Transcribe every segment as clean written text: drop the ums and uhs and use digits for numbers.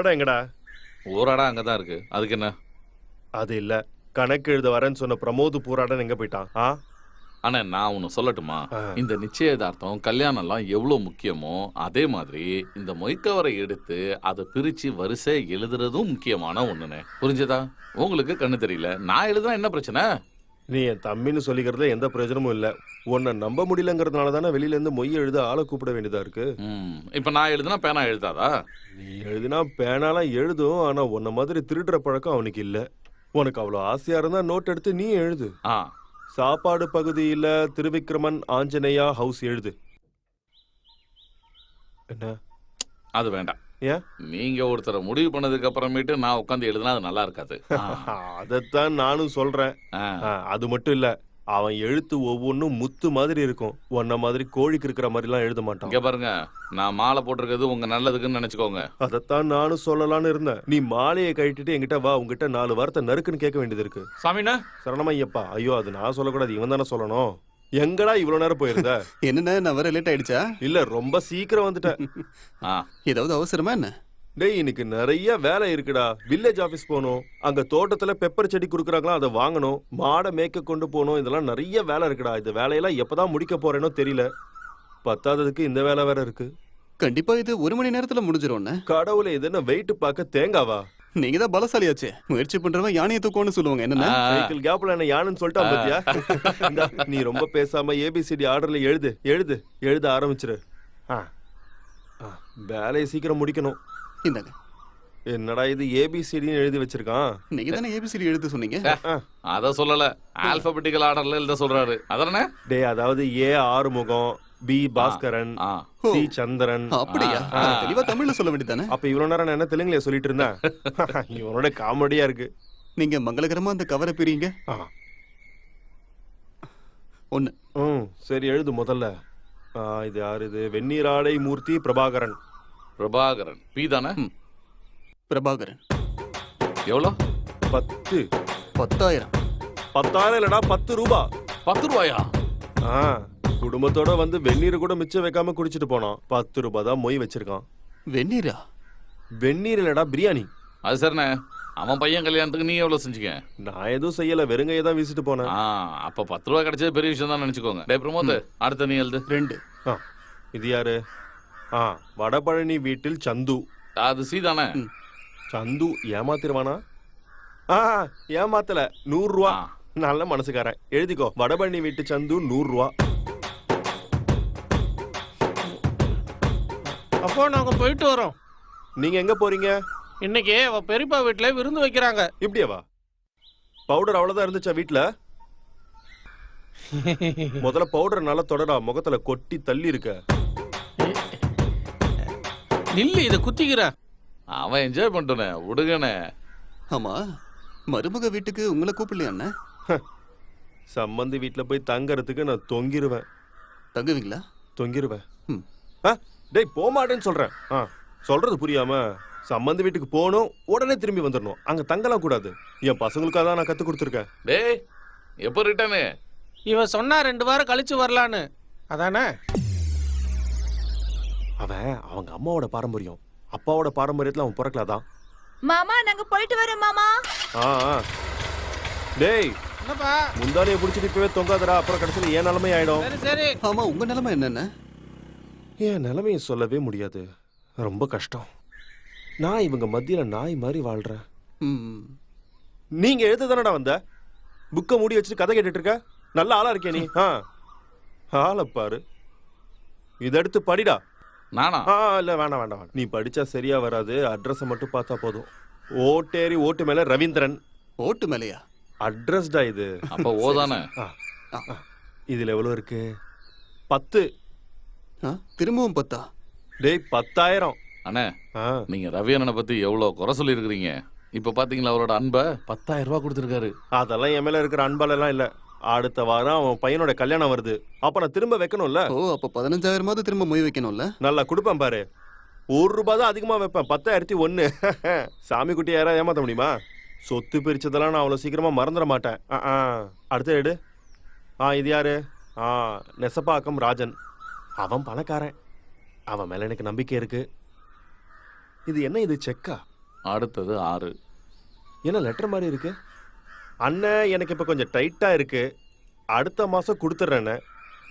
இடம் எங்கடா? ஊராடா அங்கதான் இருக்கு. அதுக்கு என்ன? அது இல்ல, கணக்கு எழுத வரேன்னு சொன்ன பிரமோத் பூராடன் எங்க போயிட்டான்? அண்ணே நான் ஒன்று சொல்லட்டுமா? ஆ. இந்த நிச்சயதார்த்தம் கல்யாணம்லாம் எவ்வளோ முக்கியமோ அதே மாதிரி இந்த மொய்க்கவரை எடுத்து அதை பிரிச்சு வரிசை எழுதுறதும் முக்கியமான ஒண்ணுண்ணே. புரிஞ்சதா? உங்களுக்கு கண்ணு தெரியல, நான் எழுதுனா என்ன பிரச்சனை? நீ என் தம்பின்னு சொல்லிக்கிறதுல எந்த பிரயோஜனமும் இல்ல. உன்னை நம்ப முடியலங்கிறதுனால தானே வெளியில இருந்து மொய் எழுத ஆளை கூப்பிட வேண்டியதா இருக்கு. இப்ப நான் எழுதுனா பேனா எழுதாதா? நீ எழுதினா பேனாலாம் எழுதும், ஆனா உன்ன மாதிரி திருடுற பழக்கம் அவனுக்கு இல்ல. உனக்கு அவ்வளவு ஆசையா இருந்தா நோட் எடுத்து நீ எழுது. சாப்பாடு பகுதியில திருவிக்ரமன் ஆஞ்சநேயா ஹவுஸ் எழுது. என்ன? அது வேண்டாம். ஏன்? நீங்க ஒருத்தரை முடிவு பண்ணதுக்கு அப்புறமேட்டு நான் உட்காந்து எழுதுனா அது நல்லா இருக்காது. அதத்தான் நானும் சொல்றேன். அது மட்டும் இல்ல, அவன் எழுத்து ஒவ்வொன்னும் முத்து மாதிரி இருக்கும். உன்ன மாதிரி கோழிக்கு இருக்கிற மாதிரி எல்லாம் எழுத மாட்டான். இங்க பாருங்க, நான் மாலை போட்டிருக்கிறது உங்க நல்லதுக்குன்னு நினைச்சுக்கோங்க. அதத்தான் நானும் சொல்லலாம்னு இருந்தேன். நீ மாலையை கட்டிட்டு என்கிட்ட வா, உங்ககிட்ட 4 வார்த்தை நறுக்குன்னு கேட்க வேண்டியது இருக்கு. சாமினா சரணமையப்பா. ஐயோ, அது நான் சொல்லக்கூடாது, இவன் தானே சொல்லணும். எங்கடா இவ்வளவு நேரம் போயிருந்த? என்ன நான் வர லேட் ஆயிடுச்சா? இல்ல, ரொம்ப சீக்கிரம் வந்துட்டேன். ஏதாவது அவசரமா என்ன? டேய், இன்னைக்கு நிறைய வேலை இருக்குடா. வில்லேஜ் ஆபீஸ் போகணும், அங்க தோட்டத்துல பெப்பர் செடி குடுக்குறாங்களா அதை வாங்கணும், மாடை மேய்க்க கொண்டு போகணும். இதெல்லாம் நிறைய வேலை இருக்குடா. இந்த வேலையெல்லாம் எப்பதான் முடிக்க போறேனோ தெரியல. பத்தாததுக்கு இந்த வேலை வேற இருக்கு. கண்டிப்பா இது 1 மணி நேரத்துல முடிஞ்சிரும். கடவுளே, இது என்ன வெயிட் பார்க்க தேங்காவா? நீங்க தான் பலசாலியாச்சே. முயற்சி பண்றவன் யானையை தூக்கும்னு சொல்லுவாங்க. என்ன சைக்கிள் கேப்ல என்ன யானைன்னு சொல்லிட்டான் பாத்தியா? நீ ரொம்ப பேசாம ஏபிசிடி ஆர்டர்ல எழுத ஆரம்பிச்சிரு. வேலையை சீக்கிரம் முடிக்கணும். இந்தாங்க. என்னடா இது ஏபிசிடின்னு எழுதி வச்சிருக்கான்? நீங்க தானே ஏபிசிடி எழுத சொன்னீங்க. அத சொல்லல, ஆல்பபெட்டிக்கல் ஆர்டர்ல எழுத சொல்றாரு. அதானே? டேய், அதாவது ஏ ஆறுமுகம், பி பாஸ்கரன், சி சந்திரன். அப்படியா? தெளிவா தமிழ்ல சொல்ல வேண்டியதானே? அப்ப இவ்வளவு நேரம் நான் என்ன தெலுங்குல சொல்லிட்டு இருந்தேன்? இவனோட காமெடியா இருக்கு. நீங்க மங்களகரமா அந்த கவரை பிரிங்க. 1. சரி, எழுது முதல்ல. இது யாரு? இது வெந்நீராடை மூர்த்தி பிரபாகரன். பிரபாகரன் பி தானே? பிரபாகரன். எவ்வளோ? 10. 10,000. 10,000 இல்லடா, 10 ரூபா. 10 ரூபாயா? குடும்பத்தோட வந்து வெந்நீர் கூட மிச்சம் வைக்காம குடிச்சிட்டு போனான். 10 ரூபாய் தான் மொய் வச்சிருக்கான். வெந்நீரா? வெந்நீர் இல்லடா, பிரியாணி. அது சரிண்ணே. அவன் பையன் கல்யாணத்துக்கு நீ எவ்வளவு செஞ்சீங்க? நான் எதுவும் செய்யல, வெறுங்கையை தான் வீசிட்டு போனேன். அப்ப 10 ரூபாய் கிடைச்சது பெரிய விஷயம் தான் நினைச்சுக்கோங்க. டே பிரமோத், அடுத்த நீ எழுது. 2. இது யாரு? வடபழனி வீட்டில் சந்து. அது சி தானே? சந்து ஏமாத்திருவானா? ஏமாத்தல, 100 ரூபா. நல்ல மனசுக்காரன். எழுதிக்கோ, வடபழனி வீட்டு சந்து 100 ரூபா. அப்போ நாங்க போயிட்டு வரோம். நீங்க எங்க போறீங்க? இன்னைக்கு அவ பெரியப்பா வீட்டுல விருந்து வைக்கிறாங்க. இப்படியாவா? பவுடர் அவ்வளவுதான் இருந்துச்சா வீட்டுல? முதல்ல பவுடர் நல்லா தொடரா, முகத்துல கொட்டி தள்ளி இருக்க. நில்லு, இத குத்திக்கிற. அவன் என்ஜாய் பண்ணிட்டோனே, விடுங்கண்ணே. ஆமா, மருமக வீட்டுக்கு உங்களை கூப்பிடலையா? சம்பந்தி வீட்டுல போய் தங்கறதுக்கு நான் தொங்கிருவேன். தங்குவீங்களா? தொங்கிருவேன். டேய், போமாட்டேன்னு சொல்றேன். சொல்றது புரியாம, சம்பந்தி வீட்டுக்கு போகணும், உடனே திரும்பி வந்துடணும். அங்க தங்கலாம் கூடாது. என் பசங்களுக்காக தான் நான் கத்து கொடுத்துருக்கேன். டேய், எப்போ ரிட்டர்னு? இவ சொன்னா 2 வாரம் கழிச்சு வரலான்னு. அதானே? அவன் அவங்க அம்மாவோட பாரம்பரியம், அப்பாவோட பாரம்பரியத்துல அவன் பிறக்கலாதான். மாமா, நாங்க போயிட்டு வரோம் மாமா. டேய், என்னப்பா? முந்தானையை புடிச்சிட்டு இப்பவே தொங்காதடா, அப்புறம் கடைசியில் ஏன் நிலைமை ஆயிடும். சரி சரி. ஆமா, உங்க நிலைமை என்னென்ன? என் நிலைமையை சொல்லவே முடியாது. ரொம்ப கஷ்டம். நான் இவங்க மத்தியில நாய் மாதிரி வாழ்றேன். நீங்க எழுத தானடா வந்த? புக்கை மூடி வச்சுட்டு கதை கேட்டுட்டு இருக்க. நல்ல ஆளா இருக்கே நீ. ஆளை பாரு. இதை எடுத்து படிடா. நானா? இல்ல, வேண்டாம் வேண்டாம். நீ படிச்சா சரியா வராது. அட்ரஸ் மட்டும் பார்த்தா போதும். ஓட்டேரி ஓட்டு மேல ரவீந்திரன். ஓட்டு மேலையா? அட்ரஸ்டா இது. அப்ப ஓதானே. இதுல எவ்வளவு இருக்கு? 10. திரும்பவும் 10. டேய், 10,000. அண்ணே, நீங்க ரவி அண்ணனை பத்தி எவ்வளவு குறை சொல்லி இருக்கிறீங்க. இப்ப பாத்தீங்களா அவரோட அன்பை? 10,000 ரூபாய் கொடுத்திருக்காரு. அதெல்லாம் என் மேல இருக்கிற அன்பால எல்லாம் இல்ல. அடுத்த வாரம் அவன் பையனோட கல்யாணம் வருது. அப்ப நான் திரும்ப வைக்கணும்ல. அப்ப 15,000 திரும்ப மொய் வைக்கணும்ல. நல்லா கொடுப்பேன் பாரு. 1 ரூபாய் தான் அதிகமா வைப்பேன். 10,001. சாமி குட்டி யாராவது ஏமாத்த முடியுமா? சொத்து பிரிச்சதெல்லாம் நான் அவ்வளவு சீக்கிரமா மறந்துட மாட்டேன். அடுத்த எடு. இது யாரு? நெசப்பாக்கம் ராஜன். அவன் பணக்காரன். அவன் மேல எனக்கு நம்பிக்கை இருக்கு. இது என்ன? இது செக்கா? அடுத்தது 6. என்ன லெட்டர் மாதிரி இருக்கு? அண்ணன் எனக்கு இப்ப கொஞ்சம் டைட்டா இருக்கு, அடுத்த மாசம் கொடுத்துட்றேன்னு.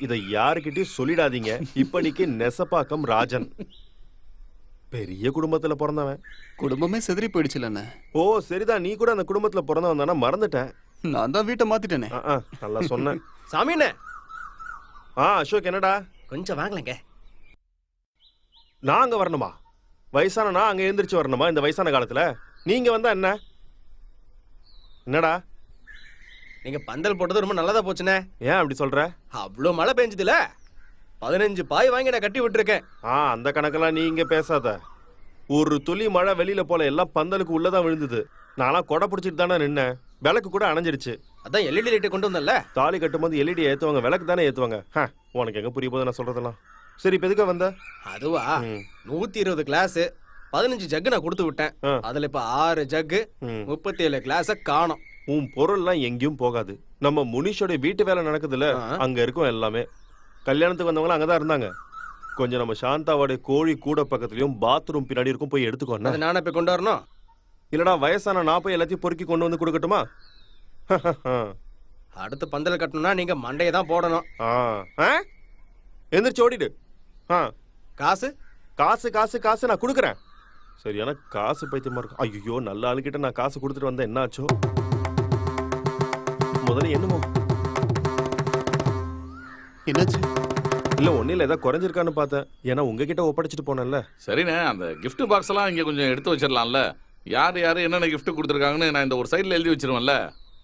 இதை யாருக்கிட்டையும் சொல்லிடாதீங்க. இப்படிக்கு நெசப்பாக்கம் ராஜன். பெரிய குடும்பத்துல பிறந்தவன். குடும்பமே செதறி போயிடுச்சுல. ஓ சரிதான், நீ கூட அந்த குடும்பத்துல பிறந்தவன் தானே, மறந்துட்டேன். நான் தான் வீட்டை மாத்திட்டேனே. நல்லா சொன்னேன். சாமிண்ணே, அசோக் என்னடா? கொஞ்சம் வாங்கலங்க. நான் அங்க வரணுமா? வயசானா அங்க எழுந்திரிச்சு வரணுமா இந்த வயசான காலத்துல? நீங்க வந்தா என்ன? என்னடா நீங்க பந்தல் போட்டது ரொம்ப நல்லதா போச்சுண்ணே. ஏன் அப்படி சொல்ற? அவ்வளோ மழை பெஞ்சதுல 15 பாய் வாங்கி நான் கட்டி விட்டுருக்கேன். அந்த கணக்கெல்லாம் நீ இங்க பேசாத. ஒரு துளி மழை வெளியில போல, எல்லாம் பந்தலுக்கு உள்ளதான் விழுந்தது. நான்லாம் கொடை பிடிச்சிட்டு தானே நின்னேன். விளக்கு கூட அணைஞ்சிருச்சு. அதான் எல்இடி லைட்டை கொண்டு வந்தல. தாலி கட்டும்போது எல்இடி ஏத்துவாங்க, விளக்கு தானே ஏத்துவாங்க. உனக்கு எங்க புரிய போது நான் சொல்றதெல்லாம். சரி இப்ப எதுக்க வந்த? அதுவா, 120 கிளாஸ் 15 ஜக்கு நான் கொடுத்து விட்டேன். அதுல இப்ப 6 ஜக்கு 37 கிளாஸ காணோம். உன் பொருள்லாம் எங்கேயும் போகாது. நம்ம முனிஷோட வீட்டு வேலை நடக்குதுல்ல, அங்க இருக்கும் எல்லாமே. கல்யாணத்துக்கு வந்தவங்க அங்கதான் இருந்தாங்க. கொஞ்சம் நம்ம சாந்தாவோட கோழி கூட பக்கத்துலயும் பாத்ரூம் பின்னாடி இருக்கும், போய் எடுத்துக்கோ. நானே போய் கொண்டு வரணும். இல்லடா வயசான நான் போய் எல்லாத்தையும் பொறுக்கி கொண்டு வந்து கொடுக்கட்டுமா? அடுத்து பந்தல் கட்டணும்னா நீங்க மண்டையை தான் போடணும். எந்திரிச்சு ஓடிடு. காசு காசு காசு காசு நான் கொடுக்குறேன். சரியான காசு பைத்தியமா இருக்கும். ஐயோ, நல்ல ஆளுகிட்ட நான் காசு கொடுத்துட்டு வந்தேன், என்ன ஆச்சோ? முதல்ல என்னமோ என்னாச்சு? இல்ல ஒன்னும் இல்ல, ஏதாவது குறைஞ்சிருக்கான்னு பார்த்தேன். ஏன்னா உங்ககிட்ட ஒப்படைச்சிட்டு போனேன்ல. சரிண்ணே, அந்த gift பாக்ஸ் எல்லாம் இங்க கொஞ்சம் எடுத்து வச்சிடலாம்ல. யார் யாரு என்னென்ன gift கொடுத்துருக்காங்கன்னு நான் இந்த ஒரு சைட்ல எழுதி வச்சிருவேன்ல.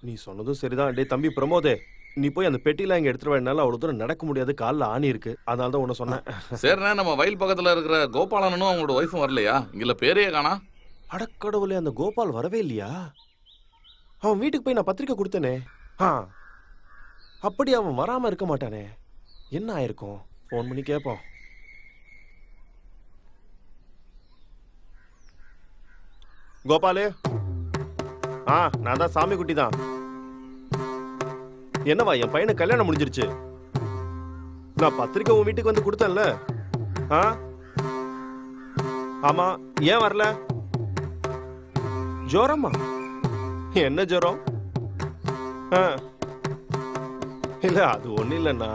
நீ சொன்னதும் சரிதான். டே தம்பி பிரமோதே, நீ போய் அந்த பெட்டிலாம் இங்க எடுத்துட்டு வரனால அவ்வளவு தூரம் நடக்க முடியாது, காலில் ஆணி இருக்கு. அதனால தான் உன்ன சொன்னேன். சரிண்ணே, நம்ம வயல் பக்கத்துல இருக்கிற கோபாலனும் அவங்களோட ஒய்ஃபும் வரலையா? இங்கல பேரையே காணா. அடக்கடவுளே, அந்த கோபால் வரவே இல்லையா? அவன் வீட்டுக்கு போய் நான் பத்திரிக்கை கொடுத்தேனே. அப்படி அவன் வராம இருக்க மாட்டானே. என்ன ஆயிருக்கும்? போன் பண்ணி கேட்போம். கோபாலு, நான் தான் சாமி குட்டி தான். என்னவா, என் பையனுக்கு கல்யாணம் முடிஞ்சிருச்சு. நான் பத்திரிக்கை உன் வீட்டுக்கு வந்து கொடுத்தேன்ல. ஆமா, ஏன் வரல? ஜோரமா? என்ன ஜோரம்? இல்ல அது ஒண்ணு இல்லைன்னா,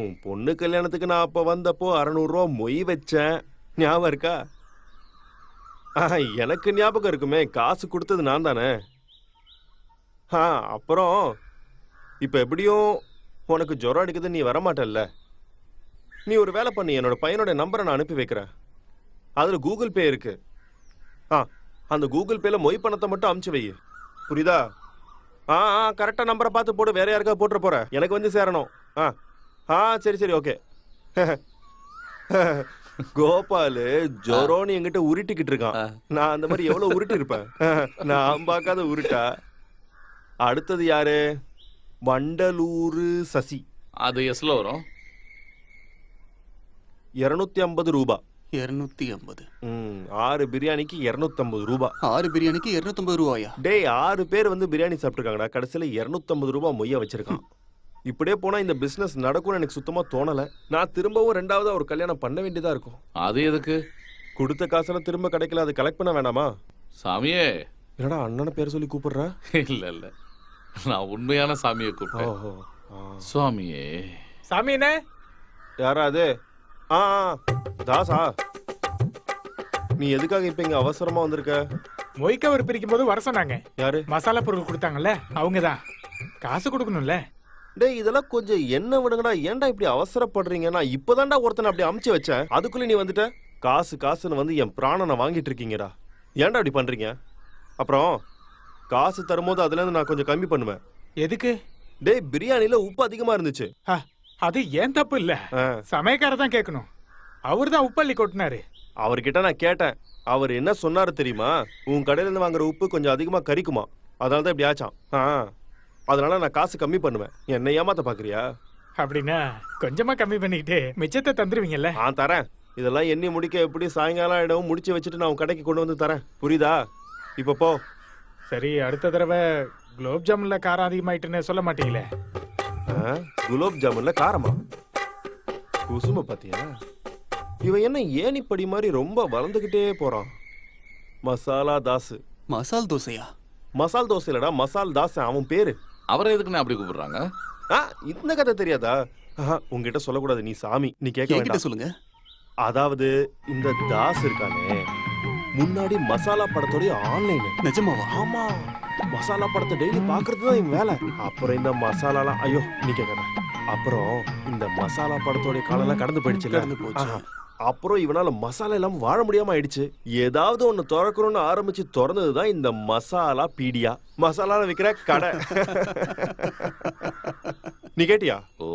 உன் பொண்ணு கல்யாணத்துக்கு நான் அப்ப வந்தப்போ 600 ரூபா மொய் வச்சேன், ஞாபகம் இருக்கா? எனக்கு ஞாபகம் இருக்குமே, காசு கொடுத்தது நான் தானே. அப்புறம் இப்ப எப்படியும் உனக்கு ஜுரம் அடிக்குது, நீ வரமாட்டல்ல. நீ ஒரு வேலை பண்ணி, என்னோட பையனோட நம்பரை நான் அனுப்பி வைக்கிறேன். அதுல கூகுள் பே இருக்கு. அந்த கூகுள் பேல மொய் பணத்தை மட்டும் அமுச்சு வை, புரியுதா? கரெக்டா நம்பரை பார்த்து போடு, வேற யாருக்கா போட்டுற போற, எனக்கு வந்து சேரணும். சரி சரி, ஓகே. கோபாலு ஜோரோன்னு என்கிட்ட உருட்டிக்கிட்டு இருக்கான். நான் அந்த மாதிரி எவ்வளவு உருட்டி இருப்பேன். நான் பார்க்காத உருட்டா. அடுத்தது யாரு? வண்டலூர் சசி. அது எஸ்ல வரும். 250 ரூபா. 250. 6 பிரியாணிக்கு 250 ரூபா. 6 பிரியாணிக்கு 250 ரூபாயா? டேய், 6 பேர் வந்து பிரியாணி சாப்பிட்டுருக்காங்கடா. கடைசியில 250 ரூபா மொய்ய வச்சிருக்கான். இப்படியே போனா இந்த பிசினஸ் நடக்கும்னு எனக்கு சுத்தமா தோணல. நான் திரும்பவும் 2வது ஒரு கல்யாணம் பண்ண வேண்டியதா இருக்கும். அது எதுக்கு? கொடுத்த காசுல திரும்ப கிடைக்கல, அது கலெக்ட் பண்ண வேணாமா? சாமியே. என்னடா அண்ணனை பேர் சொல்லி கூப்பிடுற? இல்ல இல்ல, நான் உண்மையான சாமியை கூப்பிட்டேன். சுவாமியே. சாமினே யாரா அது? தாசா, நீ எதுக்காக இப்ப இங்க அவசரமா வந்திருக்க? மொய்க்கவர் பிரிக்கும் போது வர சொன்னாங்க. யாரு? மசாலா பொருள் கொடுத்தாங்கல்ல, அவங்கதான். காசு கொடுக்கணும்ல. டேய், இதெல்லாம் கொஞ்சம் என்ன விடுங்கடா. ஏன்டா இப்படி அவசரப்படுறீங்க? நான் இப்பதான்டா ஒருத்தனை அப்படி அமுச்சு வச்சேன், அதுக்குள்ள நீ வந்துட்ட. காசு காசுன்னு வந்து என் பிராணனை வாங்கிட்டு இருக்கீங்கடா. ஏன்டா இப்படி பண்றீங்க? அப்புறம் காசு தரும்போது அதுல இருந்து நான் கொஞ்சம் கம்மி பண்ணுவேன். எதுக்கு? டேய், பிரியாணில உப்பு அதிகமா இருந்துச்சு. அது ஏன் தப்பு இல்ல, சமயக்கார தான் கேட்கணும். அவர் தான் உப்பள்ளி கொட்டினாரு. அவர்கிட்ட நான் கேட்டேன். அவர் என்ன சொன்னாரு தெரியுமா? உன் கடையில இருந்து வாங்குற உப்பு கொஞ்சம் அதிகமா கரிக்குமா, அதனாலதான் இப்படி ஆச்சான். அதனால நான் காசு கம்மி பண்ணுவேன். என்ன ஏமாத்த பாக்குறியா? அப்படின்னா கொஞ்சமா கம்மி பண்ணிக்கிட்டு மிச்சத்தை தந்துருவீங்கல்ல? தரேன். இதெல்லாம் எண்ணி முடிக்க எப்படி சாயங்காலம் ஆயிடும், முடிச்சு வச்சுட்டு நான் உன் கடைக்கு கொண்டு வந்து தரேன், புரியுதா? இப்ப போ. சரி, அடுத்த தடவை குலோப் ஜாமுன்ல காரம் அதிகமாயிட்டுன்னு சொல்ல மாட்டீங்களே? குலோப் ஜாமுன்ல காரமா? குசும பாத்தியா? இவன் என்ன ஏணிப்படி மாதிரி ரொம்ப வளர்ந்துகிட்டே போறான். மசாலா தாஸ். மசால் தோசையா? மசால் தோசை இல்லடா, மசால் தாஸ் அவன் பேரு. அவரை எதுக்குன்னு அப்படி கூப்பிடுறாங்க? இந்த கதை தெரியாதா? உங்ககிட்ட சொல்லக்கூடாது, நீ சாமி, நீ கேட்க என்கிட்ட வேண்டாம். சொல்லுங்க. அதாவது இந்த தாஸ் இருக்கானே, முன்னாடி மசாலா படத்தோடைய ஆன்லைன். நிஜமாவா? ஆமா, மசாலா படத்தை டெய்லி பாக்குறது தான் இவன் வேலை. அப்புறம் இந்த மசாலாலாம், ஐயோ நீ கேட்கடா. அப்புறம் இந்த மசாலா படத்தோடைய காலம்லாம் கடந்து போயிடுச்சு. கடந்து போச்சு. அப்புறம் இவனால மசாலா இல்லாம வாழ முடியாம ஆயிடுச்சு. ஏதாவது ஒண்ணு திறக்கணும்னு ஆரம்பிச்சு திறந்ததுதான் இந்த மசாலா பீடியா, மசாலா விக்கிற கடை. நீ கேட்டியா? ஓ,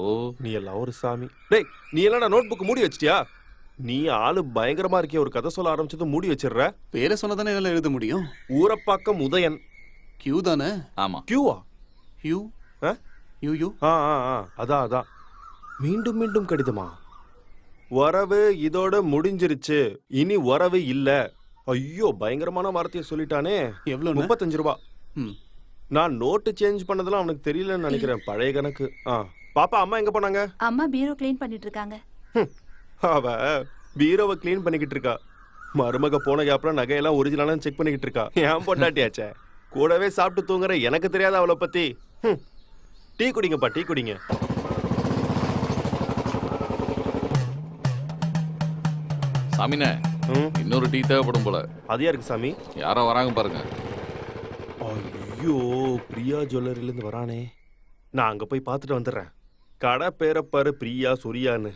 நீ எல்லாம் ஒரு சாமி. டேய், நீ எல்லாம் நோட் புக் மூடி வச்சிட்டியா? நீ ஆளு பயங்கரமா இருக்கிய. ஒரு கதை சொல்ல ஆரம்பிச்சது மூடி வச்சிடுற. பேரை சொன்னதானே எல்லாம் எழுத முடியும். ஊரப்பாக்கம் உதயன். கியூ தானே? ஆமா. கியூவா? U U U. அதான் அதான். மீண்டும் மீண்டும் கடிதமா? வரவு இதோட முடிஞ்சிருச்சு, இனி வரவு இல்ல. ஐயோ, பயங்கரமான வார்த்தையை சொல்லிட்டானே. எவ்வளவு? 35 ரூபா. நான் நோட்டு சேஞ்ச் பண்ணதெல்லாம் அவனுக்கு தெரியலன்னு நினைக்கிறேன், பழைய கணக்கு. பாப்பா, அம்மா எங்க போனாங்க? அம்மா பீரோ க்ளீன் பண்ணிட்டு இருக்காங்க. அவ பீரோவை க்ளீன் பண்ணிக்கிட்டு இருக்கா. மருமக போன கேப்ல நகையெல்லாம் ஒரிஜினலான்னு செக் பண்ணிக்கிட்டு இருக்கா. ஏன் பொண்டாட்டியாச்சே, கூடவே சாப்பிட்டு தூங்குற எனக்கு தெரியாத அவளை பத்தி. டீ குடிங்கப்பா, டீ குடிங்க. சாமினே, இன்னொரு டீ தேவைப்படும் போல. அது யாருக்கு சாமி? யாரோ வராங்க பாருங்க. ஐயோ, பிரியா ஜுவல்லரில இருந்து வரானே. நான் அங்க போய் பார்த்துட்டு வந்துடுறேன். கடை பேரை பாரு, பிரியா சொரியான்னு.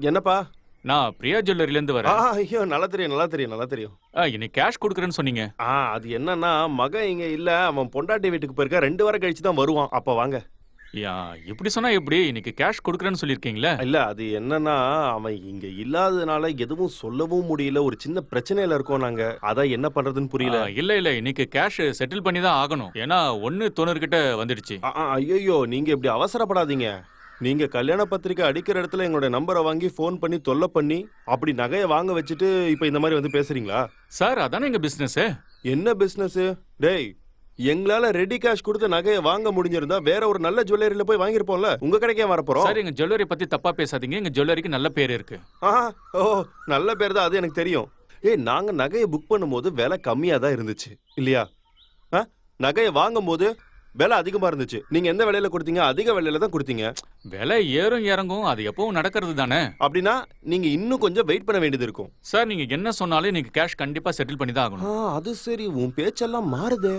என்னப்பா? நான் பிரியா ஜுவல்லரில இருந்து வரேன். ஐயோ, நல்லா தெரியும், நல்லா தெரியும், நல்லா தெரியும். இன்னைக்கு கேஷ் கொடுக்குறேன்னு சொன்னீங்க. அது என்னன்னா, மகன் இங்க இல்ல, அவன் பொண்டாட்டி வீட்டுக்கு போயிருக்கா. 2 வாரம் கழிச்சு தான் வருவான். அப்ப வாங்க. இப்படி சொன்னா எப்படி? இன்னைக்கு கேஷ் கொடுக்குறேன்னு சொல்லிருக்கீங்களா? இல்ல, அது என்னன்னா, அவன் இங்க இல்லாததுனால எதுவும் சொல்லவும் முடியல. ஒரு சின்ன பிரச்சனையில இருக்கோம் நாங்க. அதான் என்ன பண்றதுன்னு புரியல. இல்ல இன்னைக்கு கேஷ் செட்டில் பண்ணி தான் ஆகணும். ஏன்னா 1 கிட்ட வந்துடுச்சு. ஐயோ, நீங்க இப்படி அவசரப்படாதீங்க. நீங்க கல்யாண பத்திரிக்கை அடிக்கிற இடத்துல எங்களோட நம்பரை வாங்கி போன் பண்ணி தொல்லை பண்ணி அப்படி நகையை வாங்க வச்சுட்டு இப்ப இந்த மாதிரி வந்து பேசுறீங்களா? சார், அதானே எங்க பிசினஸ். என்ன பிசினஸ்? டேய், எங்களால ரெடி கேஷ் கொடுத்து நகையை வாங்க முடிஞ்சிருந்தா வேற ஒரு நல்ல ஜுவல்லரியில போய் வாங்கிருப்போம்ல. உங்க கடைக்கே வரப்போறோம். சார், எங்க ஜுவல்லரி பத்தி தப்பா பேசாதீங்க. எங்க ஜுவல்லரிக்கு நல்ல பேர் இருக்கு. ஓ, நல்ல பேர் தான், அது எனக்கு தெரியும். நாங்க நகையை புக் பண்ணும்போது விலை கம்மியா தான் இருந்துச்சு இல்லையா? நகையை வாங்கும் போது விலை அதிகமா இருந்துச்சு. நீங்க எந்த விலையில கொடுத்தீங்க? அதிக விலையில தான் கொடுத்தீங்க. விலை ஏறும் இறங்கும், அது எப்பவும் நடக்கிறது தானே. அப்படின்னா நீங்க இன்னும் கொஞ்சம் வெயிட் பண்ண வேண்டியது இருக்கும். சார், நீங்க என்ன சொன்னாலும் இன்னைக்கு கேஷ் கண்டிப்பா செட்டில் பண்ணி தான் ஆகணும். அது சரி, உன் பேச்செல்லாம் மாறுதே.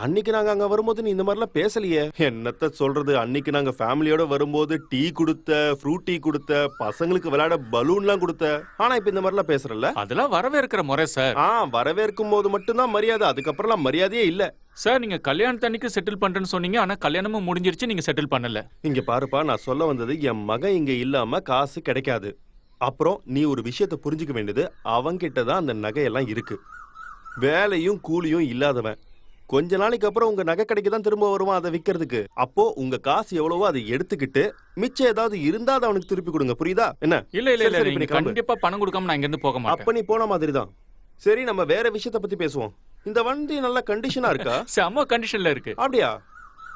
அன்னைக்கு நாங்க அங்க வரும்போது நீ இந்த மாதிரிலாம் பேசலையே. என்னத்த சொல்றது, அன்னைக்கு நாங்க ஃபேமிலியோட வரும்போது டீ கொடுத்த, ஃப்ரூட் டீ கொடுத்த, பசங்களுக்கு விளையாட பலூன்லாம் கொடுத்த. ஆனா இப்ப இந்த மாதிரிலாம் பேசுறல்ல? அதெல்லாம் வரவேற்கிற முறை சார். வரவேற்கும் போது மட்டும்தான் மரியாதை, அதுக்கப்புறம் மரியாதையே இல்ல. சார், நீங்க கல்யாணத்தன்னைக்கு செட்டில் பண்றேன்னு சொன்னீங்க. ஆனா கல்யாணமும் முடிஞ்சிருச்சு, நீங்க செட்டில் பண்ணல. இங்க பாருப்பா, நான் சொல்ல வந்தது, என் மகன் இங்க இல்லாம காசு கிடைக்காது. அப்புறம் நீ ஒரு விஷயத்த புரிஞ்சுக்க வேண்டியது, அவன்கிட்ட தான் அந்த நகையெல்லாம் இருக்கு. வேலையும் கூலியும் இல்லாதவன். கொஞ்ச நாளைக்கு அப்புறம் உங்க நகை கடைக்கு தான் திரும்ப வருவான் அதை விக்கிறதுக்கு. அப்போ உங்க காசு எவ்வளவோ அதை எடுத்துக்கிட்டு மிச்சம் ஏதாவது இருந்தா அதை அவனுக்கு திருப்பி கொடுங்க. புரியுதா? என்ன? இல்ல, நீங்க கண்டிப்பா பணம் கொடுக்காம நான் இங்க இருந்து போக மாட்டேன். அப்ப நீ போன மாதிரி தான். சரி, நம்ம வேற விஷயத்த பத்தி பேசுவோம். இந்த வண்டி நல்ல கண்டிஷனா இருக்கா? செம்ம கண்டிஷன்ல இருக்கு. அப்படியா?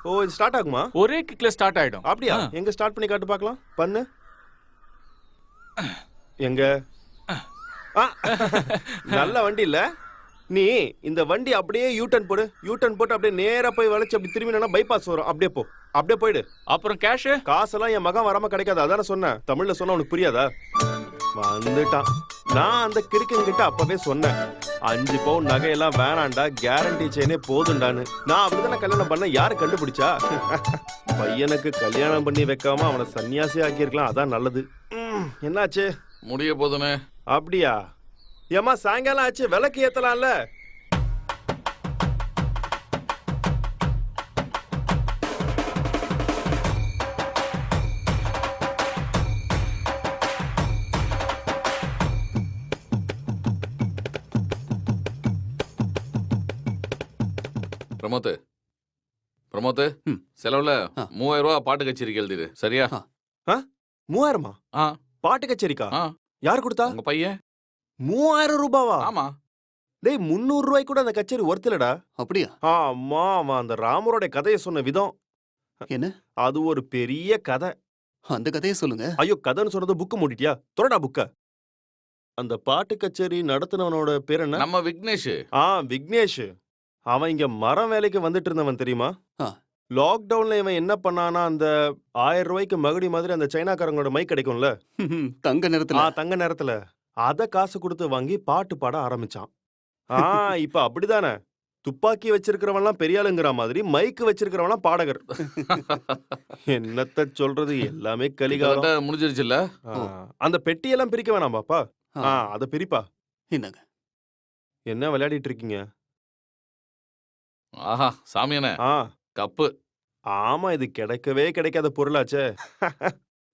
ஓ, இது ஸ்டார்ட் ஆகுமா? ஒரே கிக்ல ஸ்டார்ட் ஆயிடும். அப்படியா? எங்க ஸ்டார்ட் பண்ணி காட்டு பார்க்கலாம். பண்ணு. எங்க? நல்ல வண்டி இல்ல? நீ இந்த வண்டி அப்படியே யூ-டர்ன் போடு. யூ-டர்ன் போட்டு அப்படியே நேரா போய் வளைச்சு அப்படி திரும்பினா பைபாஸ் வரும். அப்படியே போ, அப்படியே போயிடு. அப்புறம் கேஷ்? காசெல்லாம் என் மகன் வராம கிடைக்காது. அதான சொன்னேன். தமிழ்ல சொன்னா உனக்கு புரியாதா? வந்துட்டான். நான் அந்த கிறுக்கன் கிட்ட அப்பவே சொன்னேன், 5 பவுன் நகையெல்லாம் வேணாண்டா, கேரண்டி செயினே போதுண்டான்னு. நான் அப்படிதானே கல்யாணம் பண்ண. யாரு கண்டுபிடிச்சா? பையனுக்கு கல்யாணம் பண்ணி வைக்காம அவனை சன்னியாசி ஆக்கியிருக்கலாம். அதான் நல்லது. என்னாச்சு? முடிய போதுனே. அப்படியா? ஏமா, சாயங்காலம் ஆச்சு, விளக்கு ஏத்தலாம்ல? பிரமோத், செலவுல 3000 ரூபாய் பாட்டு கச்சேரிக்கு எழுதிடு. சரியா? 3000? பாட்டு கச்சேரிக்கா? யார் கொடுத்தா? உங்க பையன். 3000 ரூபாவா? ஆமா. டேய், 300 ரூபாய்க்கு கூட அந்த கச்சேரி ஒர்த்திலடா. அப்படியா? ஆமா, அவன் அந்த ராமரோட கதையை சொன்ன விதம். என்ன? அது ஒரு பெரிய கதை. அந்த கதையை சொல்லுங்க. ஐயோ, கதைன்னு சொன்னது புக்கு மூடிட்டியா? தொடடா புக்க. அந்த பாட்டு கச்சேரி நடத்தினவனோட பேர் என்ன? நம்ம விக்னேஷ். விக்னேஷ். அவன் இங்க மரம் வேலைக்கு வந்துட்டு இருந்தவன் தெரியுமா? ஆ. லாக்டவுன்ல இவன் என்ன பண்ணானா, அந்த 1000 ரூபாய்க்கு மகுடி மாதிரி அந்த சைனாக்காரங்களோட மைக் கிடைக்கும்ல, தங்க நிறத்துல தங்க நேரத்துல அத காசு கொடுத்து வாங்கி பாட்டு பாட ஆரம்பிச்சான். இப்ப அப்படிதானே, துப்பாக்கி வச்சிருக்கிறவன்லாம் பெரிய ஆளுங்கிற மாதிரி மைக் வச்சிருக்கிறவன்லாம் பாடகர். என்னத்த சொல்றது, எல்லாமே கலிகாலம். கிட்டத்தட்ட முடிஞ்சிருச்சுல்ல? அந்த பெட்டியெல்லாம் பிரிக்க வேணாம் பாப்பா. அத பிரிப்பா. என்னங்க என்ன விளையாடிட்டு இருக்கீங்க? ஆஹா சாமியானே, கப்பு. ஆமா, இது கிடைக்கவே கிடைக்காத பொருளாச்சே.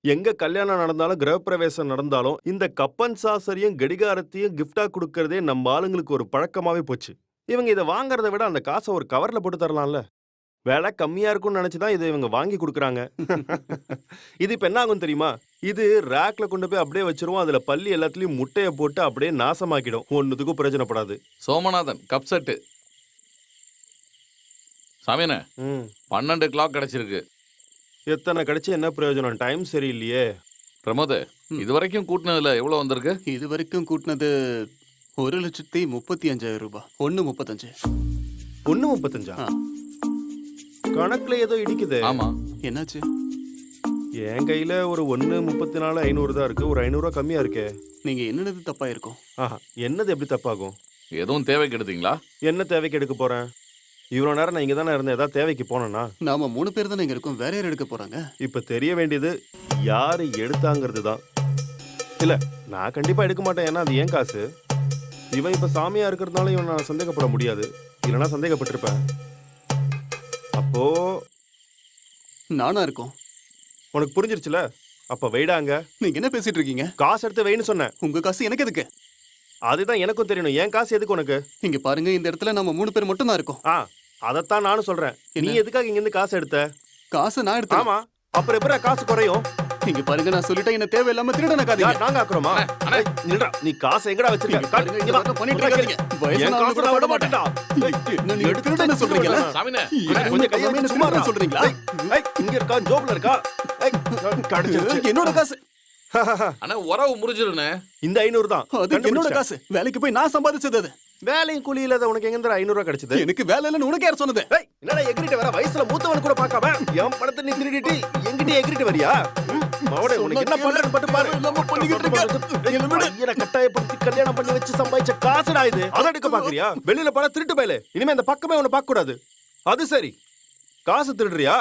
எங்க கல்யாணம் நடந்தாலும் கிரகப்பிரவேசம் நடந்தாலும் இந்த கப்பன் சாசரியும் கடிகாரத்தையும் கிஃப்டா கொடுக்கறதே நம்ம ஆளுங்களுக்கு ஒரு பழக்கமாவே போச்சு. இவங்க இதை வாங்குறத விட அந்த காசை ஒரு கவர்ல போட்டு தரலாம்ல. விலை கம்மியா இருக்கும்னு நினைச்சுதான் இதை இவங்க வாங்கி கொடுக்குறாங்க. இது இப்ப என்ன ஆகும் தெரியுமா? இது ரேக்ல கொண்டு போய் அப்படியே வச்சிருவோம். அதுல பள்ளி எல்லாத்துலயும் முட்டைய போட்டு அப்படியே நாசமாக்கிடும். ஒன்னுத்துக்கும் பிரயோஜனப்படாது. Somanathan cup set. சாமியானே, 12 கிளாக் கிடைச்சிருக்கு. எத்தனை கிடைச்சு என்ன பிரயோஜனம்? டைம் சரியில்லையே. பிரமோத், இது வரைக்கும் கூட்டினதுல எவ்வளவு வந்திருக்கு? இது வரைக்கும் கூட்டினது 1,35,000 ரூபாய். 1.35. 1.35? கணக்குல ஏதோ இடிக்குது. ஆமா, என்னாச்சு? என் கையில ஒரு 1,34,500 தான் இருக்கு. ஒரு 500 ரூபா கம்மியா இருக்கே. நீங்க என்னது தப்பா இருக்கும்? என்னது எப்படி தப்பாகும்? எதுவும் தேவைக்கு எடுத்தீங்களா? என்ன தேவைக்கு எடுக்க போறேன்? இவ்வளவு நேரம் நான் இங்க தானே இருந்தேன். ஏதாவது தேவைக்கு போனேன்னா? நாம 3 பேர் தானே இங்க இருக்கோம். வேற யார் எடுக்க போறாங்க? இப்ப தெரிய வேண்டியது யாரு எடுத்தாங்கிறது தான். இல்ல, நான் கண்டிப்பா எடுக்க மாட்டேன். ஏன்னா அது ஏன் காசு. இவன் இப்ப சாமியா இருக்கிறதுனால இவன் நான் சந்தேகப்பட முடியாது. இல்லைன்னா சந்தேகப்பட்டிருப்பேன். அப்போ நானா இருக்கும். உனக்கு புரிஞ்சிருச்சுல? அப்ப வைடாங்க. நீங்க என்ன பேசிட்டு இருக்கீங்க? காசு எடுத்து வைன்னு சொன்னேன். உங்க காசு எனக்கு எதுக்கு? அதுதான் எனக்கும் தெரியணும். ஏன் காசு எதுக்கு உனக்கு? இங்க பாருங்க, இந்த இடத்துல நம்ம 3 பேர் மட்டும் தான் இருக்கோம். அதத்தான் நானும் சொல்றேன். நீ எதுக்காக இங்க இருந்து காசு எடுத்த? காசு நான் எடுத்தேன். ஆமா, அப்புறம் எப்பற காசு குறையும்? இங்க பாருங்க, நான் சொல்லிட்டேன், என்ன தேவையில்லாம திருடனக்காதீங்க. நாங்க ஆக்குறோமா? நில்றா, நீ காசை எங்கடா வச்சிருக்க? பண்ணிட்டு இருக்காதீங்க. என் காசை நான் விட மாட்டேன்டா. நீ எடுத்துட்டேன்னு சொல்றீங்களா? சாமியானே, கொஞ்சம் கையை வச்சு சும்மா சும்மா சொல்றீங்களா? இங்க இருக்கா, ஜோப்ல இருக்கா? என்னோட காசு. ஆனா உறவு முறிஞ்சிருனே. இந்த 500 தான். அது என்னோட காசு. வேலைக்கு போய் நான் சம்பாதிச்சது அது. வேலையும் கூலி இல்லாத உனக்கு எங்க 500 ரூபாய் கிடைச்சது? எனக்கு வேலை இல்லன்னு உனக்கு யார் சொன்னது? என்னடா எகிரிட்டு வர? வயசுல மூத்தவன் கூட பார்க்காம என் பணத்தை நீ திருடிட்டு எங்கிட்ட எகிரிட்டு வரியா? மவனே, உனக்கு என்ன பண்றேன்னு பட்டு பாரு. இல்லாம பண்ணிக்கிட்டு இருக்க. பையனை கட்டாயப்படுத்தி கல்யாணம் பண்ணி வச்சு சம்பாதிச்ச காசுடா இது. அதை எடுக்க பாக்குறியா? வெளியில போனா திருட்டு பயலே. இனிமே இந்த பக்கமே உன்னை பார்க்க கூடாது. அது சரி, காசு திருடுறியா?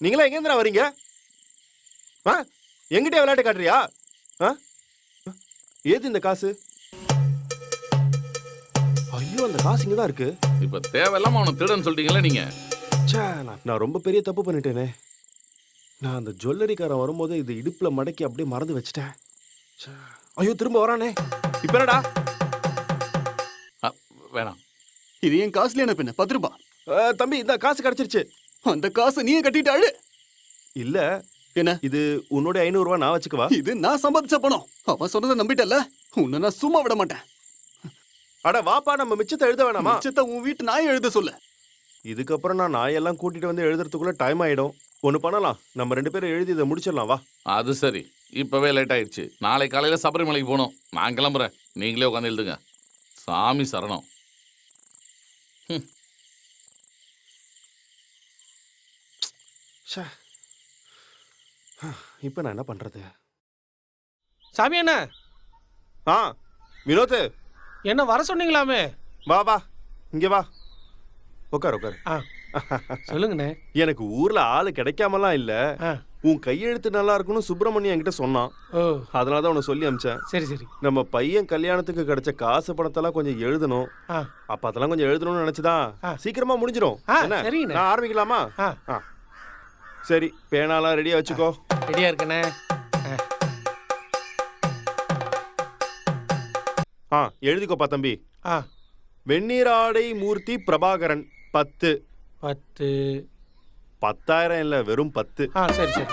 நீங்களா எங்க இருந்து வரீங்க? எங்கிட்டே விளையாட்டு காட்டுறியா? ஏது இந்த காசு? ஐயோ, அந்த காசு இங்கதான் இருக்கு. இப்ப தேவையில்லாம அவனை திருடன்னு சொல்லிட்டீங்களா நீங்க? நான் ரொம்ப பெரிய தப்பு பண்ணிட்டேனே. நான் அந்த ஜுவல்லரிக்காரன் வரும்போது இது இடுப்புல மடக்கி அப்படியே மறந்து வச்சுட்டேன். ஐயோ, திரும்ப வரானே. இப்ப என்னடா? வேணாம், இது என் காசுல என்ன பின்ன 10 ரூபாய். தம்பி, இந்த காசு கிடைச்சிருச்சு. அந்த காசு நீயே கட்டிட்டு அழு. இல்ல, என்ன இது உன்னோட 500 ரூபாய் நான் வச்சுக்கவா? இது நான் சம்பாதிச்ச பணம். அவன் சொன்னதை நம்பிட்டல, உன்னை நான் சும்மா விட மாட்டேன். அட வாப்பா, நம்ம மிச்சத்தை எழுத வேணாமா? மிச்சத்தை உன் வீட்டு நாயை எழுத சொல்லு. இதுக்கப்புறம் நான் நாயெல்லாம் கூட்டிட்டு வந்து எழுதுறதுக்குள்ள டைம் ஆயிடும். ஒண்ணு பண்ணலாம், நம்ம 2 பேரும் எழுதி இதை முடிச்சிடலாம். வா. அது சரி, இப்பவே லேட் ஆயிடுச்சு. நாளை காலையில சபரிமலைக்கு போகணும். நான் கிளம்புறேன். நீங்களே உட்காந்து எழுதுங்க. சாமி சரணம். இப்ப நான் என்ன பண்றது? சாமியானே, வினோத், என்ன வர சொன்னீங்களாமே? வா வா, இங்க வா, உட்காரு உட்காரு. சொல்லுங்கண்ணே. எனக்கு ஊர்ல ஆளு கிடைக்காமலாம் இல்ல. உன் கையெழுத்து நல்லா இருக்குன்னு சுப்பிரமணியம் என்கிட்ட சொன்னான். அதனாலதான் உனக்கு சொல்லி அனுப்பிச்சேன். சரி சரி. நம்ம பையன் கல்யாணத்துக்கு கிடைச்ச காசு பணத்தெல்லாம் கொஞ்சம் எழுதணும். அப்ப அதெல்லாம் கொஞ்சம் எழுதணும்னு நினைச்சுதான் சீக்கிரமா முடிஞ்சிடும். நான் ஆரம்பிக்கலாமா? சரி, பேனாலாம் ரெடியா வச்சுக்கோ. ரெடியா இருக்கனே. எழுதிக்கோப்பா தம்பி. வெந்நீராடை மூர்த்தி பிரபாகரன் 10. 10. 10,000 இல்ல, வெறும் 10. சரி சரி.